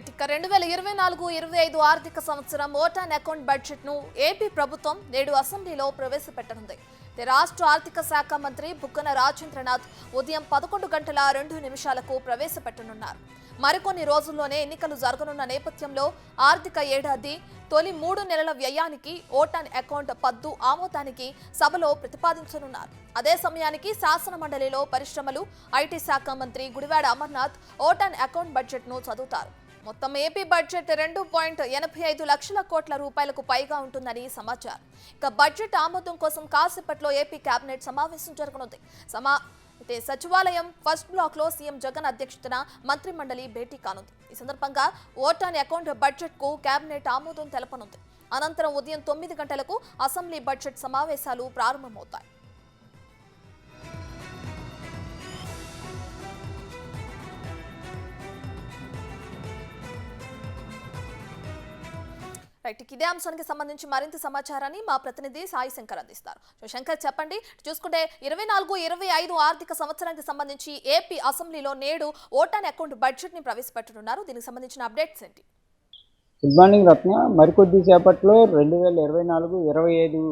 Right ఇక 2024-25 ఆర్థిక సంవత్సరం ఓటాన్ అకౌంట్ బడ్జెట్ ను ఏపీ ప్రభుత్వం నేడు అసెంబ్లీలో ప్రవేశపెట్టనుంది. రాష్ట్ర ఆర్థిక శాఖ మంత్రి బుగ్గన రాజేంద్రనాథ్ ఉదయం 11:02 ప్రవేశపెట్టనున్నారు. మరికొన్ని రోజుల్లోనే ఎన్నికలు జరగనున్న నేపథ్యంలో ఆర్థిక ఏడాది తొలి 3 నెలల వ్యయానికి ఓటాన్ అకౌంట్ పద్దు ఆమోదానికి సభలో ప్రతిపాదించనున్నారు. అదే సమయానికి శాసన మండలిలో పరిశ్రమలు, ఐటీ శాఖ మంత్రి Gudivada Amarnath vote on account budget ను చదువుతారు. మొత్తం ఏపీ బడ్జెట్ 2.85 లక్షల కోట్ల రూపాయలకు పైగా ఉంటుందని సమాచారం. ఇక బడ్జెట్ ఆమోదం కోసం కాసేపట్లో ఏపీ కేబినెట్ సమావేశం జరగనుంది. సచివాలయం ఫస్ట్ బ్లాక్ లో సీఎం జగన్ అధ్యక్షతన మంత్రి మండలి భేటీ కానుంది. ఈ సందర్భంగా ఓటాన్ అకౌంట్ బడ్జెట్ కు కేబినెట్ ఆమోదం తెలపనుంది. అనంతరం ఉదయం 9 గంటలకు అసెంబ్లీ బడ్జెట్ సమావేశాలు ప్రారంభమవుతాయి. రైట్ ఇదే అంశానికి సంబంధించి మరింత సమాచారాన్ని మా ప్రతినిధి సాయి శంకర్ అందిస్తారు. శంకర్ చెప్పండి, చూసుకుంటే 24-25 ఆర్థిక సంవత్సరానికి సంబంధించి ఏపీ అసెంబ్లీలో నేడు ఓటాన్ అకౌంట్ బడ్జెట్ ని ప్రవేశపెట్టనున్నారు. దీనికి సంబంధించిన అప్డేట్స్ ఏంటి? గుడ్ మార్నింగ్ రత్న. మరికొద్ది సేపట్లో 2024-25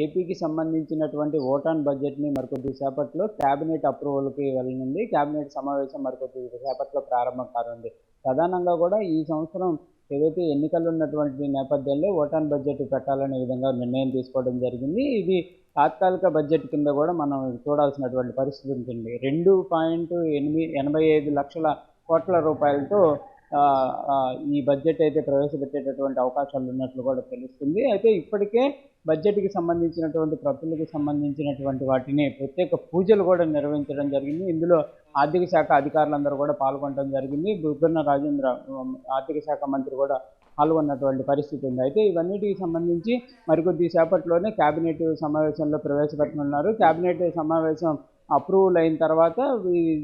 ఏపీకి సంబంధించినటువంటి ఓటాన్ బడ్జెట్ని మరికొద్ది సేపట్లో క్యాబినెట్ అప్రూవల్కి వెళ్ళనుంది. క్యాబినెట్ సమావేశం మరికొద్ది సేపట్లో ప్రారంభం కానుంది. ప్రధానంగా కూడా ఈ సంవత్సరం ఏదైతే ఎన్నికలు ఉన్నటువంటి నేపథ్యంలో ఓటాన్ బడ్జెట్ పెట్టాలనే విధంగా నిర్ణయం తీసుకోవడం జరిగింది. ఇది తాత్కాలిక బడ్జెట్ కింద కూడా మనం చూడాల్సినటువంటి పరిస్థితి ఉంటుంది. 2.85 లక్షల కోట్ల రూపాయలతో ఈ బడ్జెట్ అయితే ప్రవేశపెట్టేటటువంటి అవకాశాలు ఉన్నట్లు కూడా తెలుస్తుంది. అయితే ఇప్పటికే బడ్జెట్కి సంబంధించినటువంటి ప్రతులకు సంబంధించినటువంటి వాటిని ప్రత్యేక పూజలు కూడా నిర్వహించడం జరిగింది. ఇందులో ఆర్థిక శాఖ అధికారులందరూ కూడా పాల్గొనడం జరిగింది. బుగ్గన రాజేంద్ర ఆర్థిక శాఖ మంత్రి కూడా పాల్గొన్నటువంటి పరిస్థితి ఉంది. అయితే ఇవన్నిటికి సంబంధించి మరికొద్ది సేపట్లోనే కేబినెట్ సమావేశంలో ప్రవేశపెట్టనున్నారు. కేబినెట్ సమావేశం అప్రూవల్ అయిన తర్వాత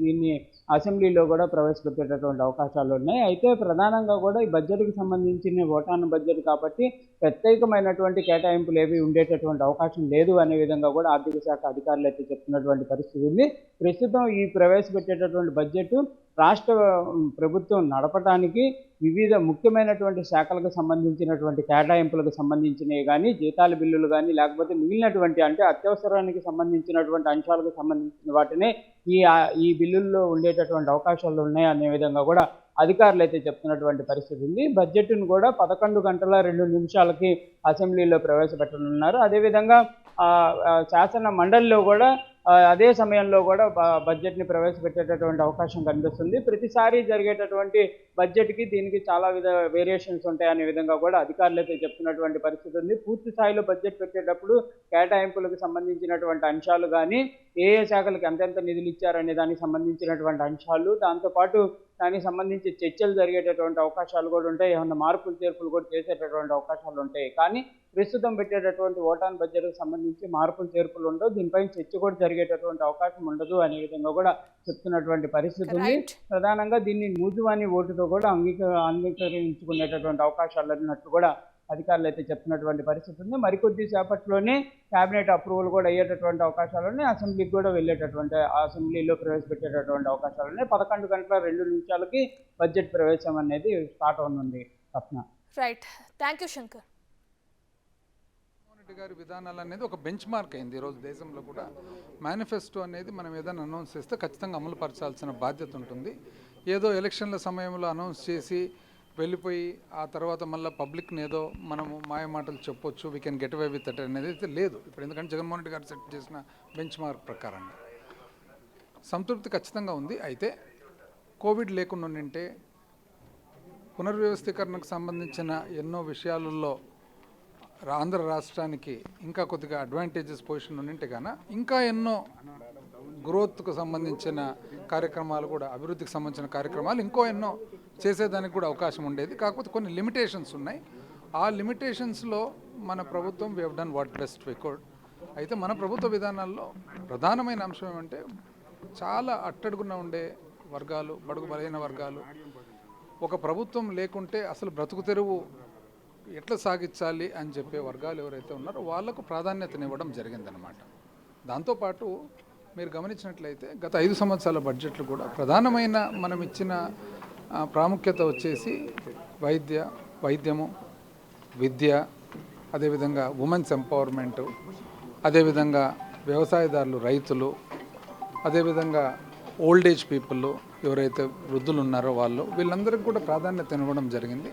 దీన్ని అసెంబ్లీలో కూడా ప్రవేశపెట్టేటటువంటి అవకాశాలు ఉన్నాయి. అయితే ప్రధానంగా కూడా ఈ బడ్జెట్కి సంబంధించిన ఓటాన్ బడ్జెట్ కాబట్టి ప్రత్యేకమైనటువంటి కేటాయింపులు ఏవి ఉండేటటువంటి అవకాశం లేదు అనే విధంగా కూడా ఆర్థిక శాఖ అధికారులు అయితే చెప్తున్నటువంటి పరిస్థితి ఉంది. ప్రస్తుతం ఈ ప్రవేశపెట్టేటటువంటి బడ్జెట్ రాష్ట్ర ప్రభుత్వం నడపడానికి వివిధ ముఖ్యమైనటువంటి శాఖలకు సంబంధించినటువంటి కేటాయింపులకు సంబంధించినవి కానీ, జీతాల బిల్లులు కానీ, లేకపోతే మిగిలినటువంటి అంటే అత్యవసరానికి సంబంధించినటువంటి అంశాలకు సంబంధించిన వాటినే ఈ బిల్లుల్లో ఉండేటటువంటి అవకాశాలు ఉన్నాయి అనే విధంగా కూడా అధికారులు అయితే చెప్తున్నటువంటి పరిస్థితి ఉంది. బడ్జెట్ను కూడా 11:02 అసెంబ్లీలో ప్రవేశపెట్టనున్నారు. అదేవిధంగా శాసన మండలిలో కూడా అదే సమయంలో కూడా బడ్జెట్ని ప్రవేశపెట్టేటటువంటి అవకాశం కనిపిస్తుంది. ప్రతిసారి జరిగేటటువంటి బడ్జెట్కి దీనికి చాలా వేరియేషన్స్ ఉంటాయనే విధంగా కూడా అధికారులు అయితే చెప్తున్నటువంటి పరిస్థితి ఉంది. పూర్తి స్థాయిలో బడ్జెట్ పెట్టేటప్పుడు కేటాయింపులకు సంబంధించినటువంటి అంశాలు కానీ, ఏ శాఖలకు ఎంతెంత నిధులు ఇచ్చారనే దానికి సంబంధించినటువంటి అంశాలు, దాంతోపాటు దానికి సంబంధించి చర్చలు జరిగేటటువంటి అవకాశాలు కూడా ఉంటాయి. ఏమన్నా మార్పులు చేర్పులు కూడా చేసేటటువంటి అవకాశాలు ఉంటాయి. కానీ ప్రస్తుతం పెట్టేటటువంటి ఓటాన్ బడ్జెట్కి సంబంధించి మార్పులు చేర్పులు ఉండవు, దీనిపై చర్చ కూడా జరిగేటటువంటి అవకాశం ఉండదు అనే విధంగా కూడా చెప్తున్నటువంటి పరిస్థితి ఉంది. ప్రధానంగా దీన్ని మూజువాణి ఓటుతో కూడా అంగీకరించుకునేటటువంటి అవకాశాలు ఉన్నట్లు కూడా అధికారులు అయితే చెప్తున్నటువంటి పరిస్థితి ఉంది. మరికొద్ది సేపట్లోనే కేబినెట్ అప్రూవల్ కూడా అయ్యేటటువంటి అవకాశాలు ఉన్నాయి. అసెంబ్లీకి కూడా వెళ్ళేటటువంటి అసెంబ్లీలో ప్రవేశపెట్టేటటువంటి అవకాశాలు ఉన్నాయి. 11:02 బడ్జెట్ ప్రవేశం అనేది స్టార్ట్ అవుతుంది. Right, thank you Shankar. గారి విధానాలు అనేది ఒక బెంచ్ మార్క్ అయింది. ఈరోజు దేశంలో కూడా మేనిఫెస్టో అనేది మనం ఏదైనా అనౌన్స్ చేస్తే ఖచ్చితంగా అమలు పరచాల్సిన బాధ్యత ఉంటుంది. ఏదో ఎలక్షన్ల సమయంలో అనౌన్స్ చేసి వెళ్ళిపోయి ఆ తర్వాత మళ్ళీ పబ్లిక్ని ఏదో మనము మాయ మాటలు చెప్పొచ్చు, we can get away with that అనేది అయితే లేదు ఇప్పుడు. ఎందుకంటే జగన్మోహన్ రెడ్డి గారు సెట్ చేసిన బెంచ్ మార్క్ ప్రకారంగా సంతృప్తి ఖచ్చితంగా ఉంది. అయితే కోవిడ్ లేకుండా ఉంటే పునర్వ్యవస్థీకరణకు సంబంధించిన ఎన్నో విషయాలలో ఆంధ్ర రాష్ట్రానికి ఇంకా కొద్దిగా అడ్వాంటేజెస్ పొజిషన్ ఉంటే కానీ ఇంకా ఎన్నో గ్రోత్కు సంబంధించిన కార్యక్రమాలు కూడా, అభివృద్ధికి సంబంధించిన కార్యక్రమాలు ఇంకో ఎన్నో చేసేదానికి కూడా అవకాశం ఉండేది. కాకపోతే కొన్ని లిమిటేషన్స్ ఉన్నాయి. ఆ లిమిటేషన్స్లో మన ప్రభుత్వం we have done what best we could. అయితే మన ప్రభుత్వ విధానాల్లో ప్రధానమైన అంశం ఏమంటే చాలా అట్టడుగున ఉండే వర్గాలు, బడుగు బలహీన వర్గాలు, ఒక ప్రభుత్వం లేకుంటే అసలు బ్రతుకు తెరువు ఎట్లా సాగించాలి అని చెప్పే వర్గాలు ఎవరైతే ఉన్నారో వాళ్లకు ప్రాధాన్యతనివ్వడం జరిగిందనమాట. దాంతోపాటు మీరు గమనించినట్లయితే గత 5 సంవత్సరాల బడ్జెట్లు కూడా ప్రధానమైన మనం ఇచ్చిన ప్రాముఖ్యత వచ్చేసి వైద్యము, విద్య, అదేవిధంగా ఉమెన్స్ ఎంపవర్మెంటు, అదేవిధంగా వ్యవసాయదారులు, రైతులు, అదేవిధంగా ఓల్డ్ ఏజ్ పీపుల్, ఎవరైతే వృద్ధులు ఉన్నారో వీళ్ళందరికీ కూడా ప్రాధాన్యత ఇవ్వడం జరిగింది.